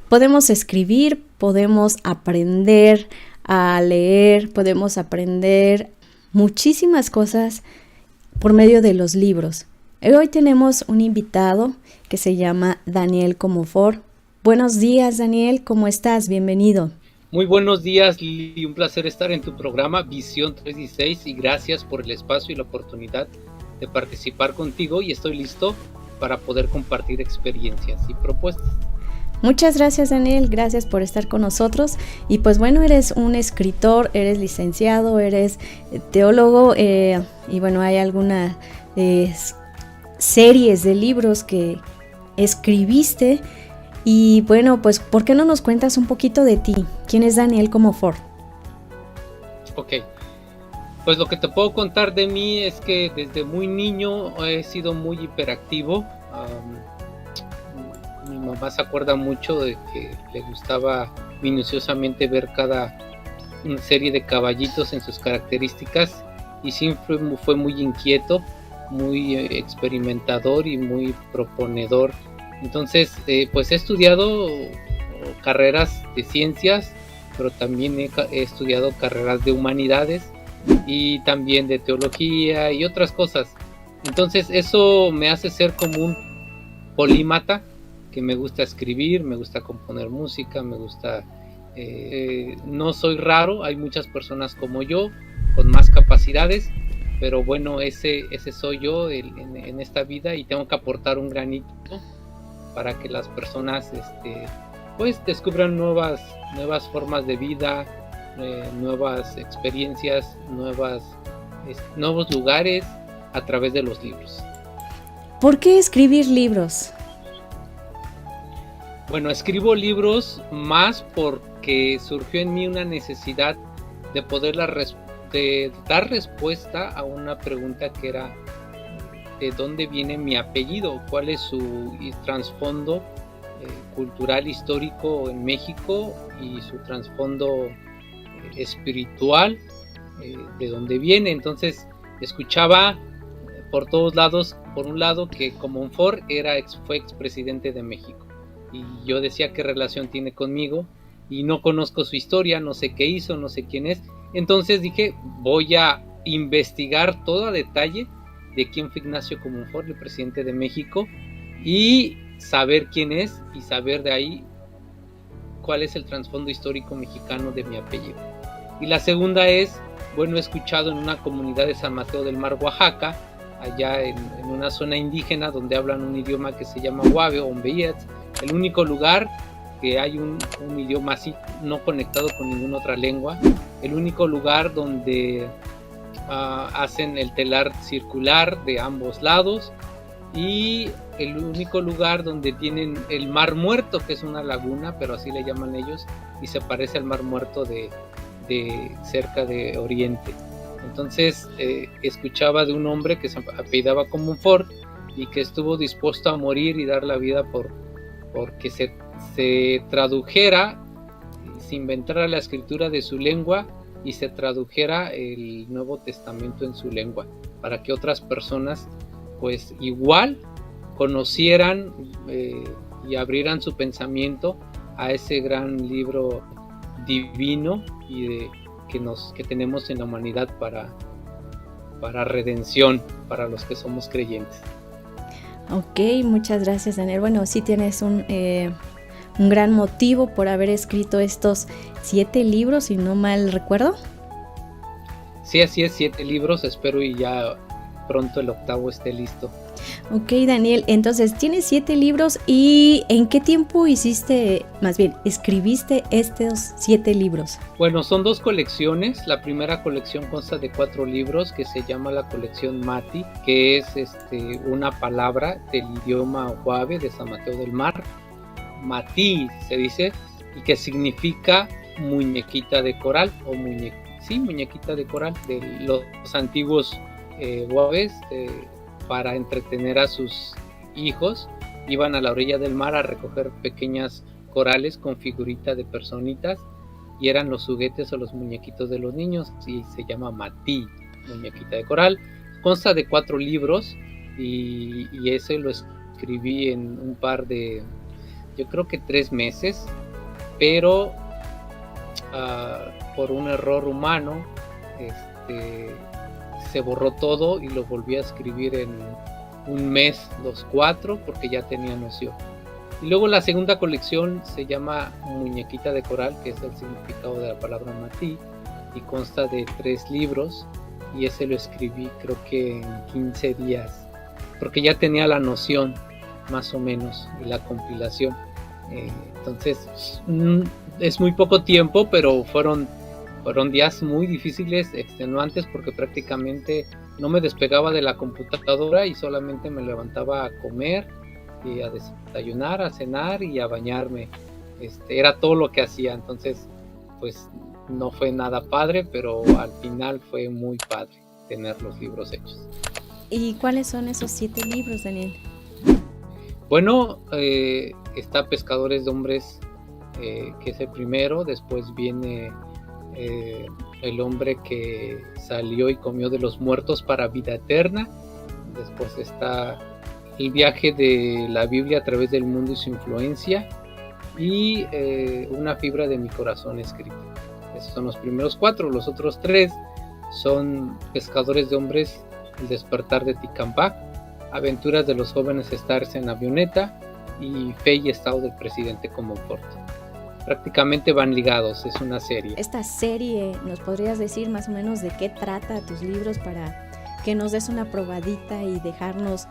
Podemos escribir, podemos aprender a leer, podemos aprender muchísimas cosas por medio de los libros. Hoy tenemos un invitado que se llama Daniel Comonfort. Buenos días, Daniel, ¿cómo estás? Bienvenido. Muy buenos días, Lili. Un placer estar en tu programa Visión 316 y gracias por el espacio y la oportunidad de participar contigo, y estoy listo para poder compartir experiencias y propuestas. Muchas gracias, Daniel, gracias por estar con nosotros. Y pues bueno, eres un escritor, eres licenciado, eres teólogo, y bueno, hay algunas series de libros que escribiste. Y bueno, pues ¿por qué no nos cuentas un poquito de ti? ¿Quién es Daniel Comonfort? Ok, pues lo que te puedo contar de mí es que desde muy niño he sido muy hiperactivo. Mi mamá se acuerda mucho de que le gustaba minuciosamente ver cada serie de caballitos en sus características, y siempre fue muy inquieto, muy experimentador y muy proponedor. Entonces, pues he estudiado carreras de ciencias, pero también he estudiado carreras de humanidades y también de teología y otras cosas. Entonces eso me hace ser como un polímata, que me gusta escribir, me gusta componer música, me gusta... no soy raro, hay muchas personas como yo, con más capacidades, pero bueno, ese soy yo en esta vida, y tengo que aportar un granito para que las personas pues descubran nuevas formas de vida, nuevas experiencias, nuevos lugares a través de los libros. ¿Por qué escribir libros? Bueno, escribo libros más porque surgió en mí una necesidad de poder de dar respuesta a una pregunta que era: ¿de dónde viene mi apellido? ¿Cuál es su trasfondo cultural, histórico en México, y su trasfondo espiritual? ¿De dónde viene? Entonces escuchaba por todos lados, por un lado, que Comonfort fue expresidente de México, y yo decía, ¿qué relación tiene conmigo? Y no conozco su historia, no sé qué hizo, no sé quién es. Entonces dije, voy a investigar todo a detalle de quién fue Ignacio Comonfort, el presidente de México, y saber quién es, y saber de ahí cuál es el trasfondo histórico mexicano de mi apellido. Y la segunda es, bueno, he escuchado en una comunidad de San Mateo del Mar, Oaxaca, allá en una zona indígena donde hablan un idioma que se llama Huave o Ombeyet, el único lugar que hay un idioma así, no conectado con ninguna otra lengua, el único lugar donde hacen el telar circular de ambos lados, y el único lugar donde tienen el Mar Muerto, que es una laguna, pero así le llaman ellos, y se parece al Mar Muerto de cerca de Oriente. Entonces escuchaba de un hombre que se apellidaba Comonfort y que estuvo dispuesto a morir y dar la vida porque se tradujera, se inventara la escritura de su lengua y se tradujera el Nuevo Testamento en su lengua, para que otras personas pues igual conocieran y abrieran su pensamiento a ese gran libro divino y que tenemos en la humanidad para redención, para los que somos creyentes. Ok, muchas gracias, Daniel. Bueno, sí tienes un gran motivo por haber escrito estos 7 libros, si no mal recuerdo. Sí, así es, 7 libros, espero y ya pronto el 8º esté listo. Ok, Daniel, entonces tienes 7 libros, ¿y en qué tiempo escribiste estos 7 libros? Bueno, son 2 colecciones. La primera colección consta de 4 libros que se llama la colección Mati, que es una palabra del idioma Huave de San Mateo del Mar. Mati se dice, y que significa muñequita de coral, o muñequita de coral, de los antiguos Huaves. Para entretener a sus hijos, iban a la orilla del mar a recoger pequeñas corales con figurita de personitas, y eran los juguetes o los muñequitos de los niños, y se llama Matí. Muñequita de Coral. Consta de 4 libros y ese lo escribí en un par de, yo creo que 3 meses, pero por un error humano se borró todo y lo volví a escribir en un mes los 4 porque ya tenía noción. Y luego la segunda colección se llama Muñequita de Coral, que es el significado de la palabra matí, y consta de 3 libros, y ese lo escribí creo que en 15 días, porque ya tenía la noción más o menos y la compilación. Entonces es muy poco tiempo, pero fueron días muy difíciles, extenuantes, porque prácticamente no me despegaba de la computadora y solamente me levantaba a comer y a desayunar, a cenar y a bañarme. Era todo lo que hacía. Entonces pues no fue nada padre, pero al final fue muy padre tener los libros hechos. ¿Y cuáles son esos 7 libros, Daniel? Bueno, está Pescadores de Hombres, que es el primero. Después viene El hombre que salió y comió de los muertos para vida eterna. Después está El viaje de la Biblia a través del mundo y su influencia, y Una fibra de mi corazón escrita. Esos son los primeros 4. Los otros 3 son Pescadores de Hombres, El despertar de Ticambac, Aventuras de los jóvenes Stars en avioneta, y Fe y estado del presidente como corto. Prácticamente van ligados, es una serie. Esta serie, ¿nos podrías decir más o menos de qué trata tus libros para que nos des una probadita y dejarnos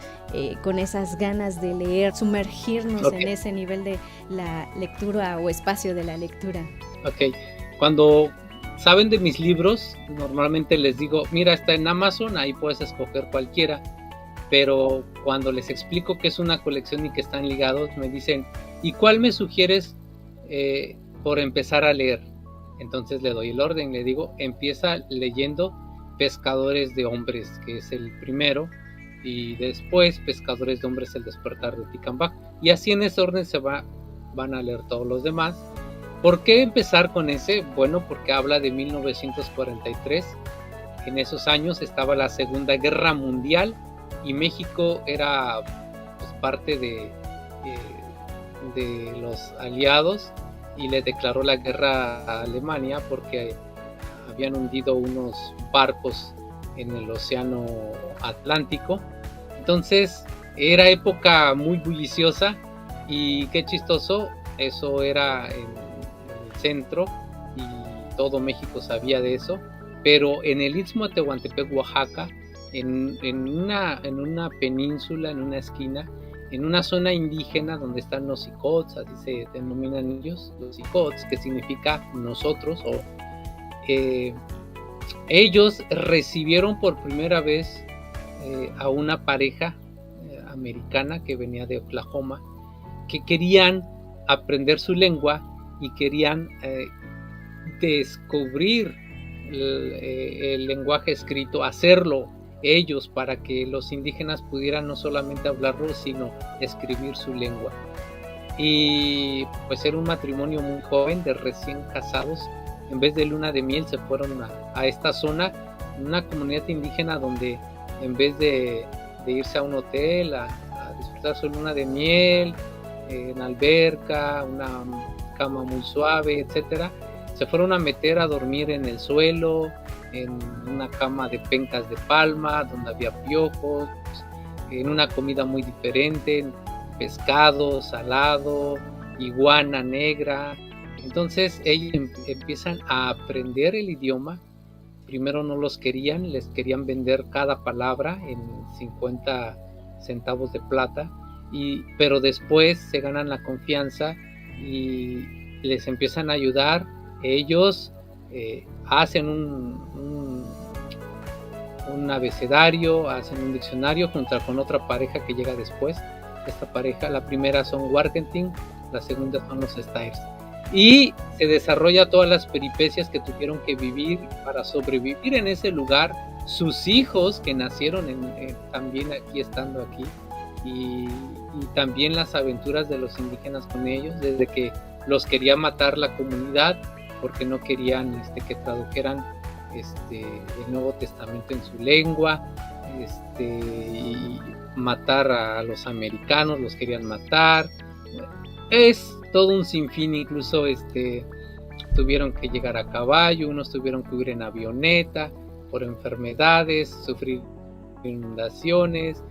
con esas ganas de leer, sumergirnos en ese nivel de la lectura o espacio de la lectura? Ok, cuando saben de mis libros, normalmente les digo, mira, está en Amazon, ahí puedes escoger cualquiera, pero cuando les explico que es una colección y que están ligados, me dicen, ¿y cuál me sugieres por empezar a leer? Entonces le doy el orden, le digo, empieza leyendo Pescadores de Hombres, que es el primero, y después Pescadores de Hombres, El despertar de Ticambac, y así en ese orden van a leer todos los demás. ¿Por qué empezar con ese? Bueno, porque habla de 1943. En esos años estaba la Segunda Guerra Mundial y México era pues, parte de los aliados, y le declaró la guerra a Alemania porque habían hundido unos barcos en el océano Atlántico. Entonces era época muy bulliciosa, y qué chistoso, eso era en el centro y todo México sabía de eso, pero en el Istmo de Tehuantepec, Oaxaca, en una península, en una esquina, en una zona indígena donde están los Icots, así se denominan ellos, los Icots, que significa nosotros, o ellos recibieron por primera vez a una pareja americana que venía de Oklahoma, que querían aprender su lengua y querían descubrir el lenguaje escrito, hacerlo ellos para que los indígenas pudieran no solamente hablarlo, sino escribir su lengua. Y pues era un matrimonio muy joven, de recién casados. En vez de luna de miel se fueron a esta zona, una comunidad indígena donde en vez de irse a un hotel a disfrutar su luna de miel, en alberca, una cama muy suave, etcétera, se fueron a meter a dormir en el suelo, en una cama de pencas de palma, donde había piojos, en una comida muy diferente, pescado, salado, iguana negra. Entonces ellos empiezan a aprender el idioma. Primero no los querían, les querían vender cada palabra en 50 centavos de plata, pero después se ganan la confianza y les empiezan a ayudar. Ellos hacen un abecedario, hacen un diccionario junto con otra pareja que llega después. Esta pareja, la primera son Warkentin, la segunda son los Stairs. Y se desarrolla todas las peripecias que tuvieron que vivir para sobrevivir en ese lugar, sus hijos que nacieron también aquí, estando aquí, y también las aventuras de los indígenas con ellos, desde que los quería matar la comunidad porque no querían que tradujeran el Nuevo Testamento en su lengua, y matar a los americanos, los querían matar. Es todo un sinfín, incluso tuvieron que llegar a caballo, unos tuvieron que huir en avioneta por enfermedades, sufrir inundaciones,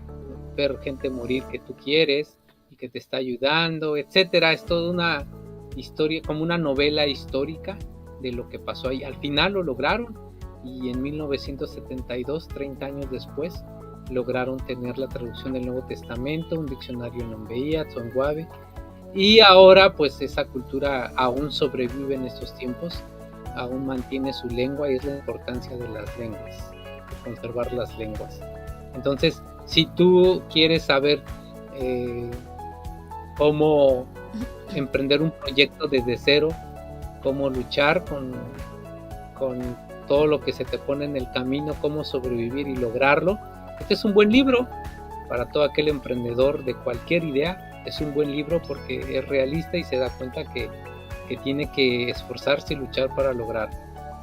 ver gente morir que tú quieres y que te está ayudando, etcétera. Es toda una historia, como una novela histórica de lo que pasó ahí. Al final lo lograron, y en 1972, 30 años después, lograron tener la traducción del Nuevo Testamento, un diccionario en Ombeía, Tzonguabe, y ahora pues esa cultura aún sobrevive en estos tiempos, aún mantiene su lengua, y es la importancia de las lenguas, de conservar las lenguas. Entonces, si tú quieres saber cómo emprender un proyecto desde cero, cómo luchar con todo lo que se te pone en el camino, cómo sobrevivir y lograrlo, este es un buen libro para todo aquel emprendedor de cualquier idea. Es un buen libro porque es realista y se da cuenta que tiene que esforzarse y luchar para lograr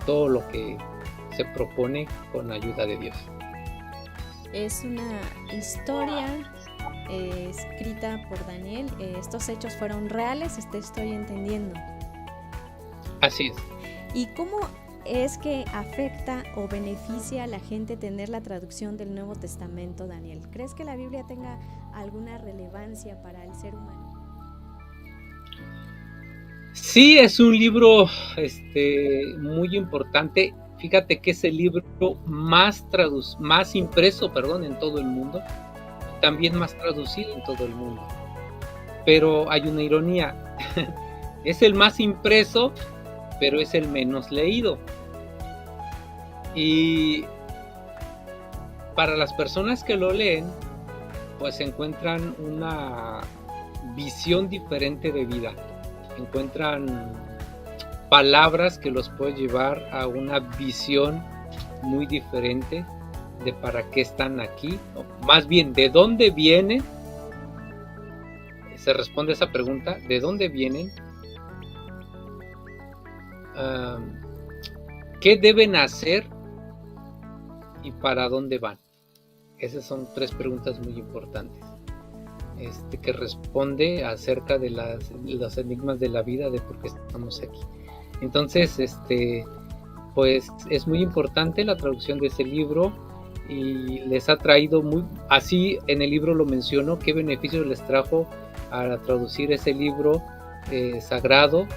todo lo que se propone con ayuda de Dios. Es una historia escrita por Daniel. Estos hechos fueron reales, estoy entendiendo. Así es. ¿Y cómo es que afecta o beneficia a la gente tener la traducción del Nuevo Testamento, Daniel? ¿Crees que la Biblia tenga alguna relevancia para el ser humano? Sí, es un libro muy importante. Fíjate que es el libro más impreso, en todo el mundo, también más traducido en todo el mundo. Pero hay una ironía. Es el más impreso, pero es el menos leído. Y para las personas que lo leen, pues encuentran una visión diferente de vida. Encuentran palabras que los pueden llevar a una visión muy diferente de para qué están aquí, o más bien de dónde vienen. Se responde esa pregunta: ¿de dónde vienen? ¿Qué deben hacer? ¿Y para dónde van? Esas son 3 preguntas muy importantes, que responde acerca de los enigmas de la vida, de por qué estamos aquí. Entonces, pues es muy importante la traducción de ese libro, y les ha traído así en el libro lo menciono, qué beneficios les trajo a traducir ese libro sagrado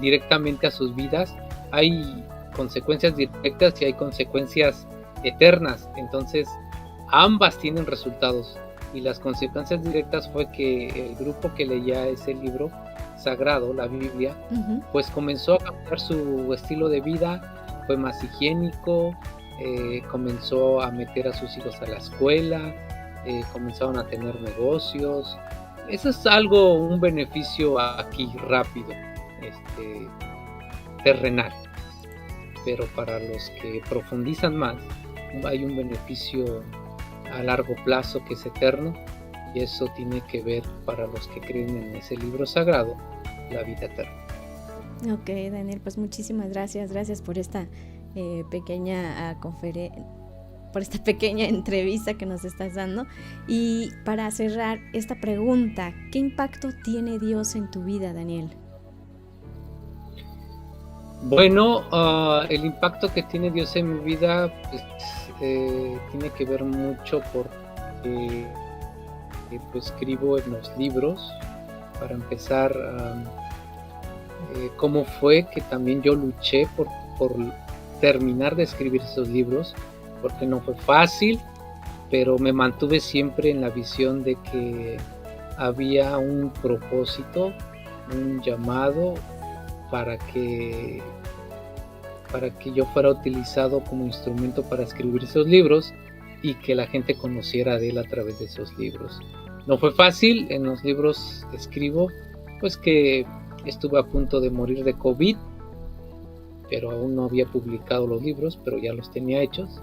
directamente a sus vidas. Hay consecuencias directas y hay consecuencias eternas, entonces ambas tienen resultados, y las consecuencias directas fue que el grupo que leía ese libro sagrado, la Biblia, pues comenzó a cambiar su estilo de vida, fue más higiénico, comenzó a meter a sus hijos a la escuela, comenzaron a tener negocios. Eso es un beneficio aquí rápido, terrenal, pero para los que profundizan más, hay un beneficio a largo plazo que es eterno, y eso tiene que ver, para los que creen en ese libro sagrado, la vida eterna. Ok, Daniel, pues muchísimas gracias por esta pequeña por esta pequeña entrevista que nos estás dando. Y para cerrar esta pregunta, ¿qué impacto tiene Dios en tu vida, Daniel? Bueno, el impacto que tiene Dios en mi vida pues, tiene que ver mucho porque pues, escribo en los libros. Para empezar, cómo fue que también yo luché por terminar de escribir esos libros, porque no fue fácil, pero me mantuve siempre en la visión de que había un propósito, un llamado para que yo fuera utilizado como instrumento para escribir esos libros y que la gente conociera de él a través de esos libros. No fue fácil. En los libros escribo pues que estuve a punto de morir de COVID, pero aún no había publicado los libros, pero ya los tenía hechos,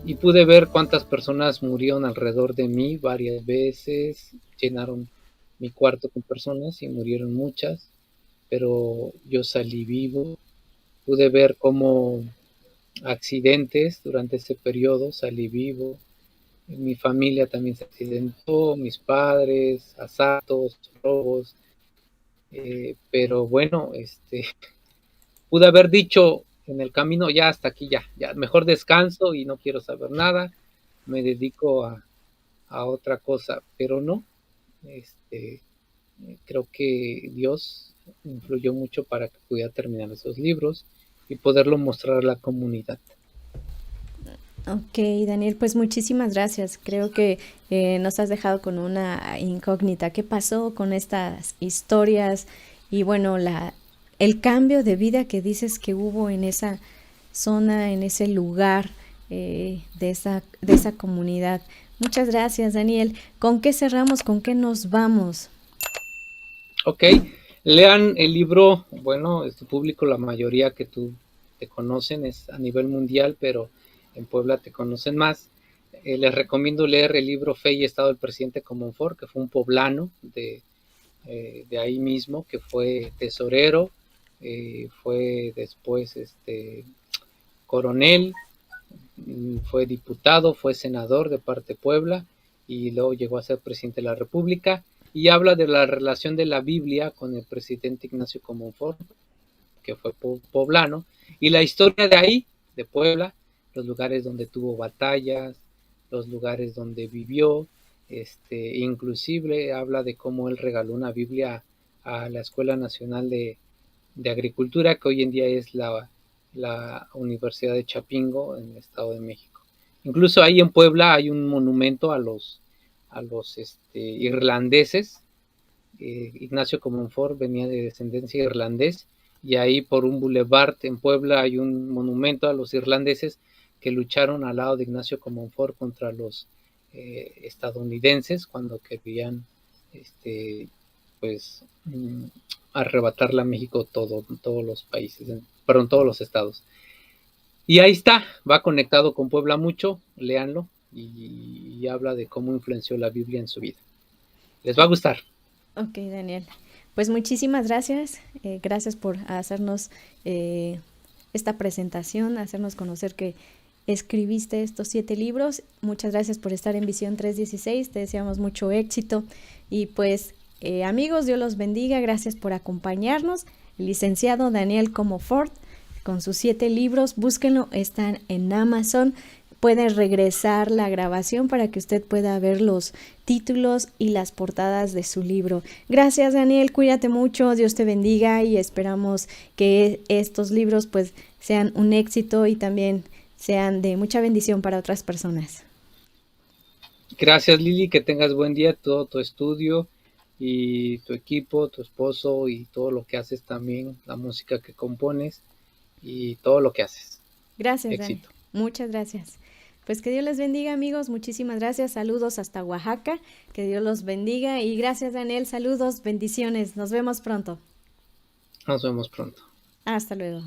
y pude ver cuántas personas murieron alrededor de mí varias veces. Llenaron mi cuarto con personas y murieron muchas, pero yo salí vivo. Pude ver cómo accidentes durante ese periodo, salí vivo. Mi familia también se accidentó, mis padres, asaltos, robos, pero bueno, pude haber dicho en el camino, ya hasta aquí, ya, mejor descanso y no quiero saber nada, me dedico a otra cosa, pero no, este, creo que Dios influyó mucho para que pudiera terminar esos libros y poderlo mostrar a la comunidad. Ok, Daniel, pues muchísimas gracias. Creo que nos has dejado con una incógnita. ¿Qué pasó con estas historias? Y bueno, el cambio de vida que dices que hubo en esa zona, en ese lugar de esa comunidad. Muchas gracias, Daniel. ¿Con qué cerramos? ¿Con qué nos vamos? Ok, lean el libro, bueno, tu público, la mayoría que tú te conocen es a nivel mundial, pero en Puebla te conocen más. Les recomiendo leer el libro Fe y Estado del presidente Comonfort, que fue un poblano de ahí mismo, que fue tesorero, fue después coronel, fue diputado, fue senador de parte de Puebla y luego llegó a ser presidente de la República y habla de la relación de la Biblia con el presidente Ignacio Comonfort, que fue poblano, y la historia de ahí, de Puebla, los lugares donde tuvo batallas, los lugares donde vivió, inclusive habla de cómo él regaló una Biblia a la Escuela Nacional de Agricultura, que hoy en día es la Universidad de Chapingo en el Estado de México. Incluso ahí en Puebla hay un monumento a los irlandeses. Ignacio Comonfort venía de descendencia irlandés y ahí por un boulevard en Puebla hay un monumento a los irlandeses que lucharon al lado de Ignacio Comonfort contra los estadounidenses cuando querían pues arrebatarle a México todos los países, perdón, todos los estados. Y ahí está, va conectado con Puebla mucho, léanlo y habla de cómo influenció la Biblia en su vida. Les va a gustar. Ok, Daniel. Pues muchísimas gracias. Gracias por hacernos esta presentación, hacernos conocer que escribiste estos 7 libros. Muchas gracias por estar en Visión 316. Te deseamos mucho éxito. Y pues, amigos, Dios los bendiga. Gracias por acompañarnos. El licenciado Daniel Comonfort con sus 7 libros. Búsquenlo, están en Amazon. Puede regresar la grabación para que usted pueda ver los títulos y las portadas de su libro. Gracias, Daniel, cuídate mucho, Dios te bendiga y esperamos que estos libros pues sean un éxito y también sean de mucha bendición para otras personas. Gracias, Lili, que tengas buen día, todo tu estudio y tu equipo, tu esposo y todo lo que haces también, la música que compones y todo lo que haces. Gracias, Daniel. Éxito. Muchas gracias. Pues que Dios les bendiga, amigos. Muchísimas gracias. Saludos hasta Oaxaca. Que Dios los bendiga. Y gracias, Daniel. Saludos, bendiciones. Nos vemos pronto. Nos vemos pronto. Hasta luego.